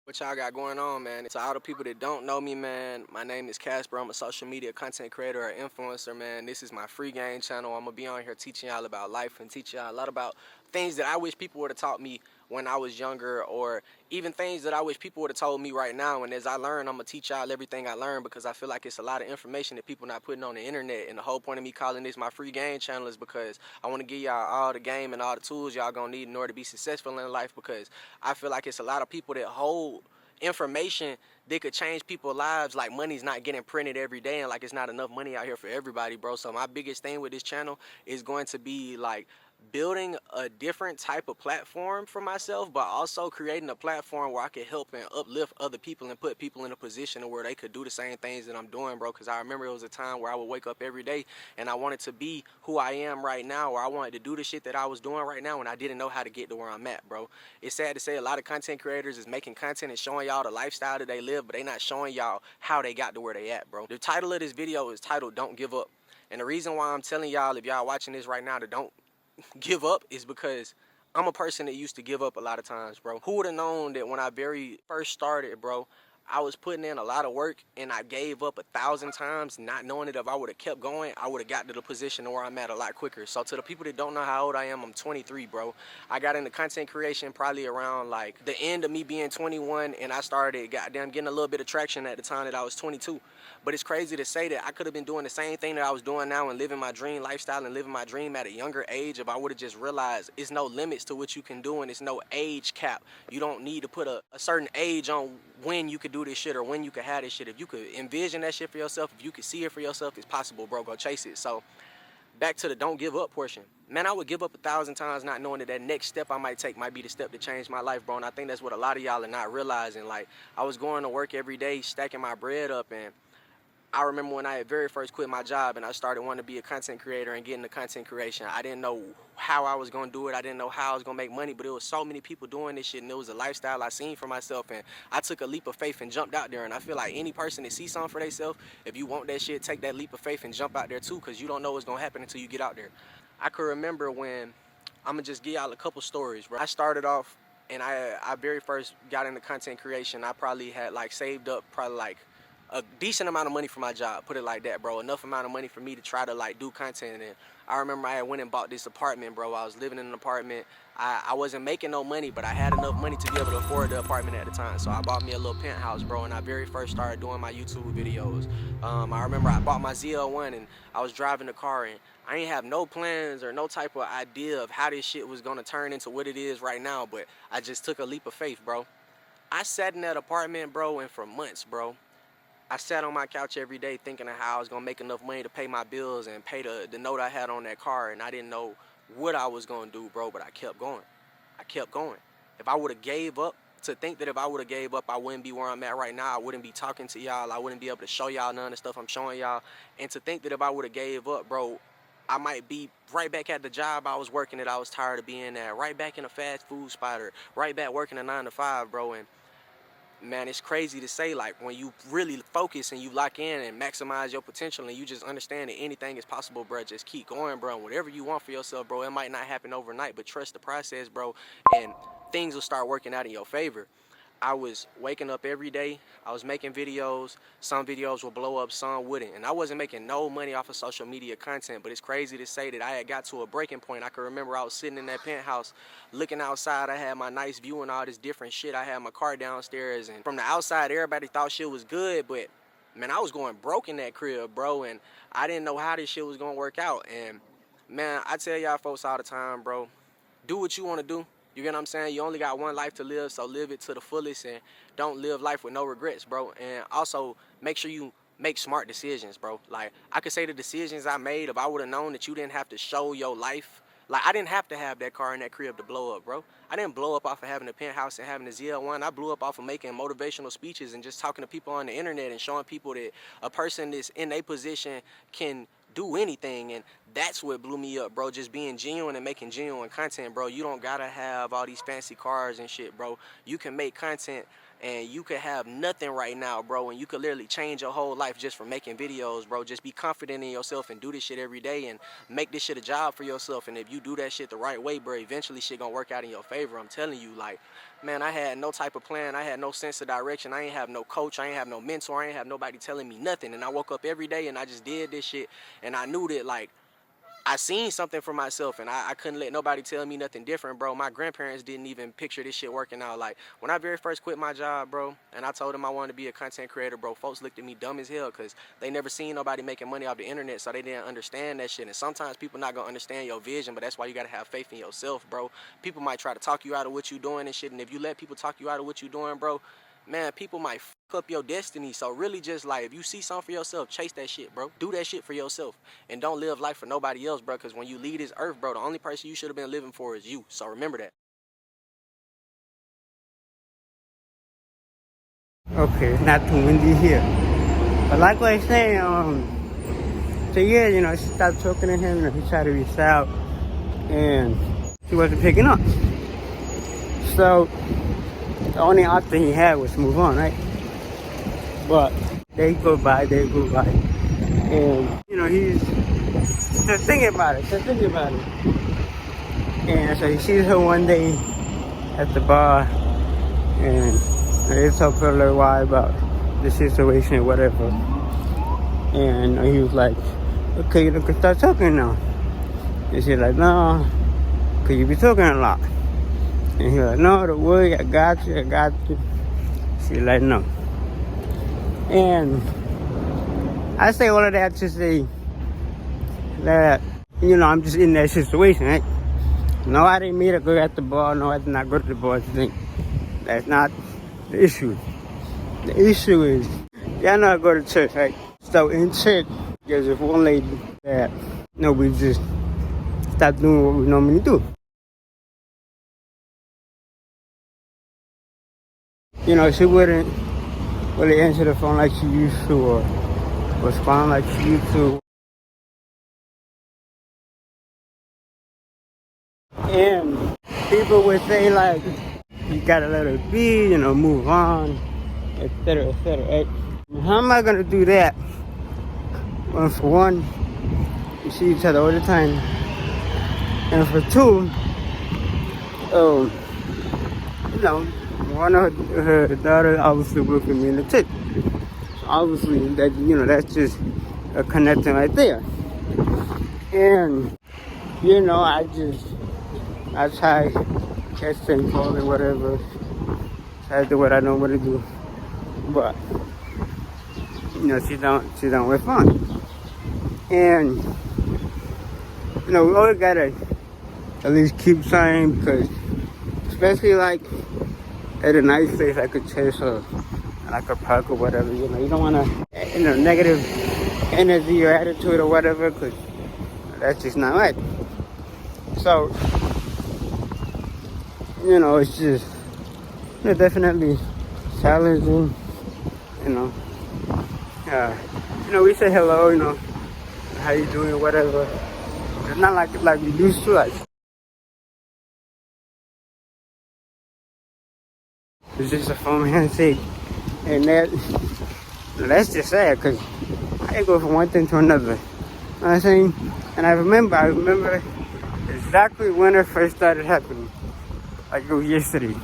What y'all got going on, man? To all the people that don't know me, man, my name is Casper. I'm a social media content creator or influencer, man. This is my free game channel. I'm gonna be on here teaching y'all about life and teaching y'all a lot about things that I wish people would have taught me when I was younger, or even things that I wish people would have told me right now. And as I learn, I'm gonna teach y'all everything I learned, because I feel like it's a lot of information that people not putting on the internet. And the whole point of me calling this my free game channel is because I want to give y'all all the game and all the tools y'all gonna need in order to be successful in life, because I feel like it's a lot of people that hold information that could change people's lives. Like, money's not getting printed every day, and like it's not enough money out here for everybody, bro. So my biggest thing with this channel is going to be like building a different type of platform for myself, but also creating a platform where I can help and uplift other people and put people in a position where they could do the same things that I'm doing, bro. Because I remember it was a time where I would wake up every day and I wanted to be who I am right now, or I wanted to do the shit that I was doing right now, and I didn't know how to get to where I'm at, bro. It's sad to say a lot of content creators is making content and showing y'all the lifestyle that they live, but they not showing y'all how they got to where they at, bro. The title of this video is titled Don't Give Up. And the reason why I'm telling y'all, if y'all watching this right now, to don't give up is because I'm a person that used to give up a lot of times, bro. Who would have known that when I very first started, bro, I was putting in a lot of work and I gave up 1,000 times, not knowing that if I would have kept going, I would have got to the position where I'm at a lot quicker. So to the people that don't know how old I am, I'm 23, bro. I got into content creation probably around like the end of me being 21, and I started goddamn getting a little bit of traction at the time that I was 22. But it's crazy to say that I could have been doing the same thing that I was doing now and living my dream lifestyle and living my dream at a younger age if I would have just realized it's no limits to what you can do, and it's no age cap. You don't need to put a certain age on when you could do this shit or when you could have this shit. If you could envision that shit for yourself, if you could see it for yourself, it's possible, bro. Go chase it. So back to the don't give up portion. Man, I would give up 1,000 times not knowing that that next step I might take might be the step to change my life, bro. And I think that's what a lot of y'all are not realizing. Like, I was going to work every day, stacking my bread up, and I remember when I had very first quit my job and I started wanting to be a content creator and get into content creation. I didn't know how I was going to do it. I didn't know how I was going to make money, but it was so many people doing this shit, and it was a lifestyle I seen for myself, and I took a leap of faith and jumped out there. And I feel like any person that sees something for themselves, if you want that shit, take that leap of faith and jump out there too, because you don't know what's going to happen until you get out there. I could remember when, I'm going to just give y'all a couple stories, bro. I started off, and I very first got into content creation. I probably had like saved up probably like a decent amount of money for my job, put it like that, bro. Enough amount of money for me to try to like do content. And I remember I had went and bought this apartment, bro. I was living in an apartment. I wasn't making no money, but I had enough money to be able to afford the apartment at the time. So I bought me a little penthouse, bro, and I very first started doing my YouTube videos. I remember I bought my ZL1 and I was driving the car, and I ain't have no plans or no type of idea of how this shit was gonna turn into what it is right now, but I just took a leap of faith, bro. I sat in that apartment, bro, and for months, bro, I sat on my couch every day thinking of how I was gonna make enough money to pay my bills and pay the note I had on that car, and I didn't know what I was gonna do, bro, but I kept going. I kept going. If I would have gave up, to think that if I would have gave up, I wouldn't be where I'm at right now. I wouldn't be talking to y'all. I wouldn't be able to show y'all none of the stuff I'm showing y'all. And to think that if I would have gave up, bro, I might be right back at the job I was working that I was tired of being at, right back in a fast food spot, or right back working a 9 to 5, bro. And man, it's crazy to say, like, when you really focus and you lock in and maximize your potential and you just understand that anything is possible, bro, just keep going, bro. And whatever you want for yourself, bro, it might not happen overnight, but trust the process, bro, and things will start working out in your favor. I was waking up every day. I was making videos. Some videos would blow up, some wouldn't. And I wasn't making no money off of social media content, but it's crazy to say that I had got to a breaking point. I can remember I was sitting in that penthouse looking outside. I had my nice view and all this different shit. I had my car downstairs, and from the outside, everybody thought shit was good, but man, I was going broke in that crib, bro, and I didn't know how this shit was gonna work out. And man, I tell y'all folks all the time, bro, do what you want to do. You get what I'm saying? You only got one life to live, so live it to the fullest and don't live life with no regrets, bro. And also, make sure you make smart decisions, bro. Like, I could say the decisions I made, if I would have known that you didn't have to show your life. Like, I didn't have to have that car and that crib to blow up, bro. I didn't blow up off of having a penthouse and having a ZL1. I blew up off of making motivational speeches and just talking to people on the internet and showing people that a person that's in a position can do anything. And that's what blew me up, bro. Just being genuine and making genuine content, bro. You don't gotta have all these fancy cars and shit, bro. You can make content and you could have nothing right now, bro, and you could literally change your whole life just from making videos, bro. Just be confident in yourself and do this shit every day and make this shit a job for yourself. And if you do that shit the right way, bro, eventually shit gonna work out in your favor. I'm telling you, like, man, I had no type of plan. I had no sense of direction. I ain't have no coach. I ain't have no mentor. I ain't have nobody telling me nothing. And I woke up every day and I just did this shit. And I knew that, like, I seen something for myself, and I couldn't let nobody tell me nothing different, bro. My grandparents didn't even picture this shit working out. Like, when I very first quit my job, bro, and I told them I wanted to be a content creator, bro, folks looked at me dumb as hell because they never seen nobody making money off the internet, so they didn't understand that shit. And sometimes people not gonna understand your vision, but that's why you gotta have faith in yourself, bro. People might try to talk you out of what you doing and shit, and if you let people talk you out of what you doing, bro, man, people might fuck up your destiny. So really just, like, if you see something for yourself, chase that shit, bro. Do that shit for yourself. And don't live life for nobody else, bro, because when you leave this earth, bro, the only person you should have been living for is you. So remember that. Okay, it's not too windy here. But like what I was saying, so yeah, you know, she stopped talking to him, and he tried to reach out, and she wasn't picking up. So the only option he had was to move on, right? But they go by, and you know, he's still thinking about it, And so he sees her one day at the bar, and they talk for a little while about the situation or whatever. And he was like, okay, you can start talking now. And she's like, no, because you be talking a lot. And he was like, no, don't worry, I got you. She's like, no. And I say all of that to say that, you know, I'm just in that situation, right? No, I didn't meet a girl at the bar. No, I did not go to the bar today. That's not the issue. The issue is, y'all know I go to church, right? So in church, there's this one lady that, you know, we just stopped doing what we normally do. You know, she wouldn't really answer the phone like she used to, or respond like she used to. And people would say, like, you gotta let her be, you know, move on, etc., right? How am I gonna do that when, for one, we see each other all the time, and for two, you know, one of her daughter obviously worked with me in the church. So obviously, that, you know, that's just a connection right there. And, you know, I try texting, calling, whatever. Try to do what I know what to do. But, you know, she don't respond. And, you know, we always gotta at least keep trying, because especially like at a nice place like a church or like a park or whatever, you know, you don't want to, you know, negative energy or attitude or whatever, because that's just not right. So, you know, it's just, you know, definitely challenging, you know. You know, we say hello, you know, how you doing, whatever. It's not like we used to, like. It's just a phone handshake, and that's just sad, because I go from one thing to another. You know what I'm saying? And I remember exactly when it first started happening. Like it was yesterday.